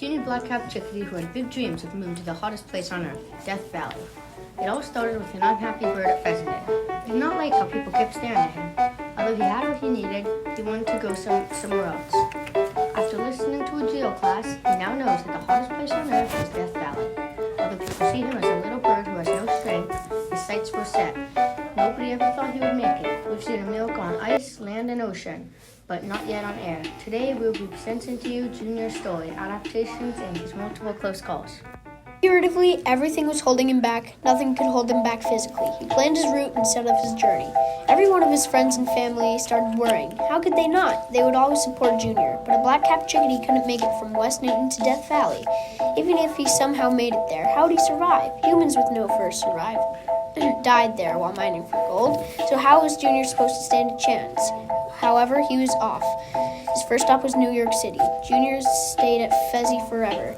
puny black-capped chickadee who had big dreams of moving to the hottest place on earth, Death Valley. It all started with an unhappy bird at pheasant day. He did not like how people kept staring at him. Although he had what he needed, he wanted to go somewhere else. After listening to a geo class, he now knows that the hottest place on earth is Death Valley. Although people see him as a little bird who has no strength, his sights were set. Nobody ever thought he would make it. We've seen him milk on ice, land, and ocean, but not yet on air. Today we'll be presenting to you Junior's story, adaptations, and his multiple close calls. Figuratively, everything was holding him back. Nothing could hold him back physically. He planned his route and set up his journey. Every one of his friends and family started worrying. How could they not? They would always support Junior, but a black-capped chickadee couldn't make it from West Newton to Death Valley. Even if he somehow made it there, how would he survive? Humans with no fur died there while mining for gold, so how was Junior supposed to stand a chance? However, he was off. His first stop was New York City. Junior stayed at Fezzy forever,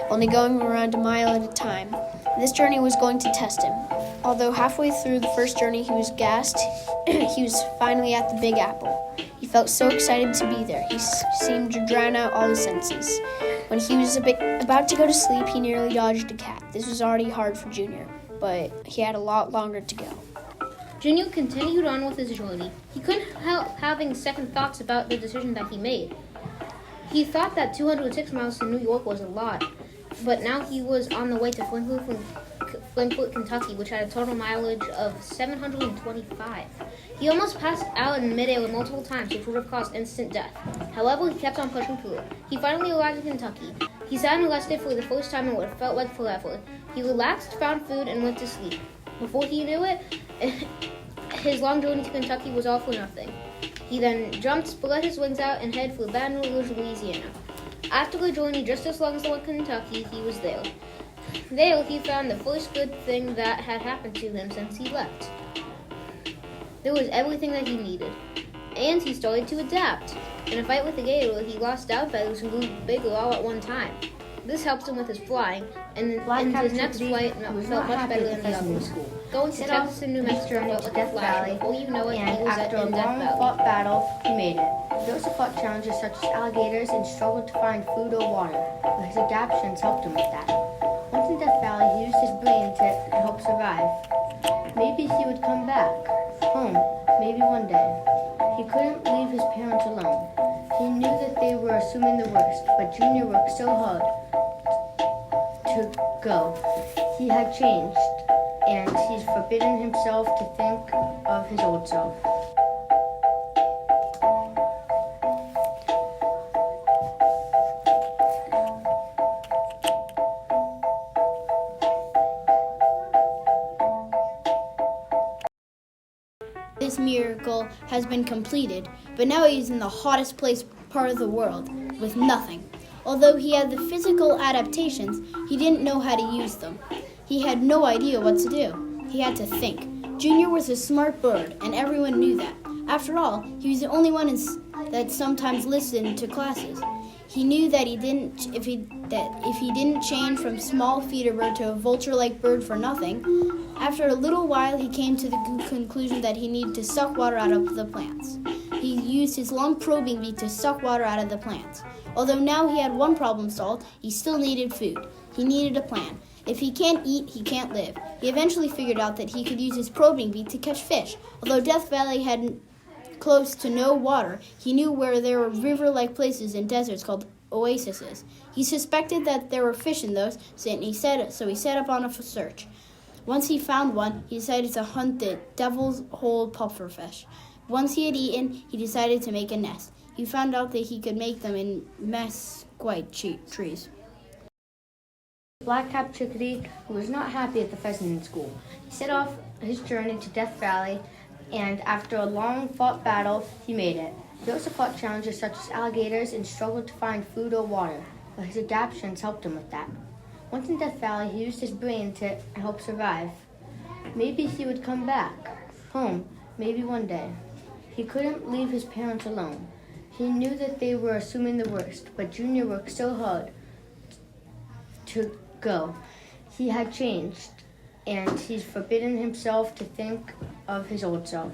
only going around a mile at a time. This journey was going to test him. Although halfway through the first journey he was gassed, he was finally at the Big Apple. He felt so excited to be there. He seemed to drown out all his senses. When he was about to go to sleep, he nearly dodged a cat. This was already hard for Junior, but he had a lot longer to go. Junior continued on with his journey. He couldn't help having second thoughts about the decision that he made. He thought that 206 miles to New York was a lot, but now he was on the way to Flintfoot, Kentucky, which had a total mileage of 725. He almost passed out in midair multiple times, which would have caused instant death. However, he kept on pushing through. He finally arrived in Kentucky. He sat and rested for the first time in what felt like forever. He relaxed, found food, and went to sleep. Before he knew it, his long journey to Kentucky was all for nothing. He then jumped, spread his wings out, and headed for Baton Rouge, Louisiana. After a journey just as long as the one in Kentucky, he was there. There, he found the first good thing that had happened to him since he left. There was everything that he needed, and he started to adapt. In a fight with the gator, he lost down feathers and grew bigger all at one time. This helped him with his flying, and in his next flight felt much better than the others. Going to Texas and New Mexico felt like a flash. Before you know it, he was after a in Death Valley. long-fought battle, he made it. He also fought challenges such as alligators and struggled to find food or water, but his adaptations helped him with that. Once in Death Valley, he used his brain to help survive. Maybe he would come back home, maybe one day. He couldn't leave his parents alone. He knew that they were assuming the worst, but Junior worked so hard to go. He had changed, and he's forbidden himself to think of his old self. This miracle has been completed, but now he's in the hottest part of the world, with nothing. Although he had the physical adaptations, he didn't know how to use them. He had no idea what to do. He had to think. Junior was a smart bird, and everyone knew that. After all, he was the only one that sometimes listened to classes. He knew that if he didn't change from small feeder bird to a vulture-like bird for nothing, after a little while he came to the conclusion that he needed to suck water out of the plants. He used his long probing beak to suck water out of the plants. Although now he had one problem solved, he still needed food. He needed a plan. If he can't eat, he can't live. He eventually figured out that he could use his probing beak to catch fish. Although Death Valley had close to no water, he knew where there were river-like places in deserts called oases. He suspected that there were fish in those, so he set up on a search. Once he found one, he decided to hunt the devil's hole pufferfish. Once he had eaten, he decided to make a nest. He found out that he could make them in mesquite trees. Black-capped chickadee who was not happy at the pheasant in school. He set off his journey to Death Valley, and after a long-fought battle, he made it. He also fought challenges such as alligators and struggled to find food or water, but his adaptations helped him with that. Once in Death Valley, he used his brain to help survive. Maybe he would come back home, maybe one day. He couldn't leave his parents alone. He knew that they were assuming the worst, but Junior worked so hard to go. He had changed, and he's forbidden himself to think of his old self.